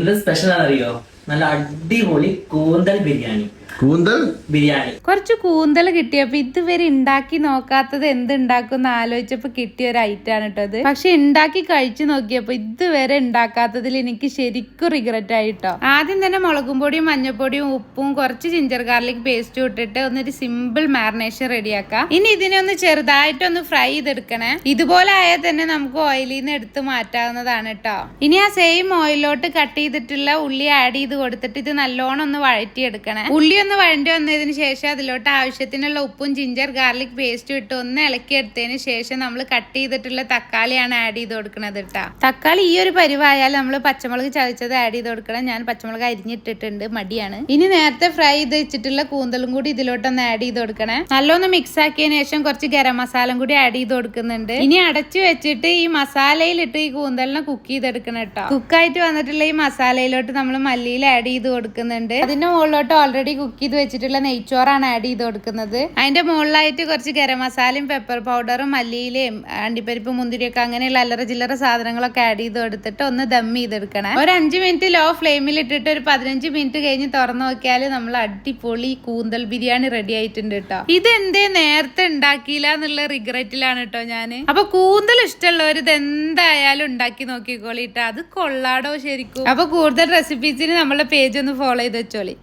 ഇത് സ്പെഷ്യൽ അറിയോ? നല്ല അടിപൊളി കൂന്തൽ ബിരിയാണി. കുറച്ച് കൂന്തൽ കിട്ടിയപ്പോ ഇതുവരെ ഉണ്ടാക്കി നോക്കാത്തത് എന്തുണ്ടാക്കും ആലോചിച്ചപ്പോ കിട്ടിയ ഒരു ഐറ്റം ആണ് കേട്ടോ അത്. പക്ഷെ ഉണ്ടാക്കി കഴിച്ചു നോക്കിയപ്പോ ഇതുവരെ ഉണ്ടാക്കാത്തതിൽ എനിക്ക് ശരിക്കും റിഗ്രറ്റ് ആയിട്ടോ. ആദ്യം തന്നെ മുളകും പൊടിയും മഞ്ഞപ്പൊടിയും ഉപ്പും കുറച്ച് ജിഞ്ചർ ഗാർലിക് പേസ്റ്റും ഇട്ടിട്ട് ഒന്നൊരു സിമ്പിൾ മാരിനേഷൻ റെഡിയാക്കാം. ഇനി ഇതിനെ ഒന്ന് ചെറുതായിട്ടൊന്ന് ഫ്രൈ ചെയ്തെടുക്കണേ. ഇതുപോലെ ആയാൽ തന്നെ നമുക്ക് ഓയിലിൽ നിന്ന് എടുത്ത് മാറ്റാവുന്നതാണ് കേട്ടോ. ഇനി ആ സെയിം ഓയിലോട്ട് കട്ട് ചെയ്തിട്ടുള്ള ഉള്ളി ആഡ് ചെയ്ത് കൊടുത്തിട്ട് ഇത് നല്ലോണം ഒന്ന് വഴറ്റിയെടുക്കണേ. ഉള്ളി ഒന്ന് വഴണ്ടി വന്നതിന് ശേഷം അതിലോട്ട് ആവശ്യത്തിനുള്ള ഉപ്പും ജിഞ്ചർ ഗാർലിക് പേസ്റ്റും ഇട്ട് ഒന്ന് ഇളക്കിയെടുത്തതിന് ശേഷം നമ്മൾ കട്ട് ചെയ്തിട്ടുള്ള തക്കാളിയാണ് ആഡ് ചെയ്ത് കൊടുക്കുന്നത് കേട്ടോ. തക്കാളി ഈ ഒരു പരിവായാൽ നമ്മൾ പച്ചമുളക് ചതച്ചത് ആഡ് ചെയ്ത് കൊടുക്കണം. ഞാൻ പച്ചമുളക് അരിഞ്ഞിട്ടിട്ടുണ്ട്, മടിയാണ്. ഇനി നേരത്തെ ഫ്രൈ ചെയ്ത് വെച്ചിട്ടുള്ള കൂന്തലും കൂടി ഇതിലോട്ടൊന്ന് ആഡ് ചെയ്ത് കൊടുക്കണേ. നല്ലൊന്ന് മിക്സ് ആക്കിയതിന് ശേഷം കുറച്ച് ഗരം മസാലയും കൂടി ആഡ് ചെയ്ത് കൊടുക്കുന്നുണ്ട്. ഇനി അടച്ചു വെച്ചിട്ട് ഈ മസാലയിലിട്ട് ഈ കൂന്തലിനെ കുക്ക് ചെയ്തെടുക്കണം കേട്ടോ. കുക്കായിട്ട് വന്നിട്ടുള്ള ഈ മസാലയിലോട്ട് നമ്മൾ മല്ലിയിൽ ആഡ് ചെയ്ത് കൊടുക്കുന്നുണ്ട്. അതിന്റെ മുകളിലോട്ട് ഓൾറെഡി കുക്ക് ചെയ്ത് വെച്ചിട്ടുള്ള നെയ്ച്ചോറാണ് ആഡ് ചെയ്ത് കൊടുക്കുന്നത്. അതിന്റെ മുകളിലായിട്ട് കുറച്ച് ഗരം മസാലയും പെപ്പർ പൗഡറും മല്ലിയിലയും അണ്ടിപ്പരിപ്പ് മുന്തിരിയൊക്കെ അങ്ങനെയുള്ള അല്ലറ ചില്ലറ സാധനങ്ങളൊക്കെ ആഡ് ചെയ്ത് കൊടുത്തിട്ട് ഒന്ന് ദം ചെയ്തെടുക്കണം. ഒരു 5 മിനിറ്റ് ലോ ഫ്ലെയിമിൽ ഇട്ടിട്ട് ഒരു 15 മിനിറ്റ് കഴിഞ്ഞ് തുറന്നു നോക്കിയാൽ നമ്മൾ അടിപൊളി കൂന്തൽ ബിരിയാണി റെഡി ആയിട്ടുണ്ട് കേട്ടോ. ഇതെന്തേ നേരത്തെ ഉണ്ടാക്കിയില്ല എന്നുള്ള റിഗ്രറ്റിലാണ് കേട്ടോ ഞാന്. അപ്പൊ കൂന്തൽ ഇഷ്ടമുള്ളവർ ഇത് എന്തായാലും ഉണ്ടാക്കി നോക്കിക്കോളിട്ടോ. അത് കൊള്ളാടോ ശരിക്കും. അപ്പൊ കൂടുതൽ റെസിപ്പീസിന് നമ്മളെ പേജ് ഒന്ന് ഫോളോ ചെയ്ത് വെച്ചോളി.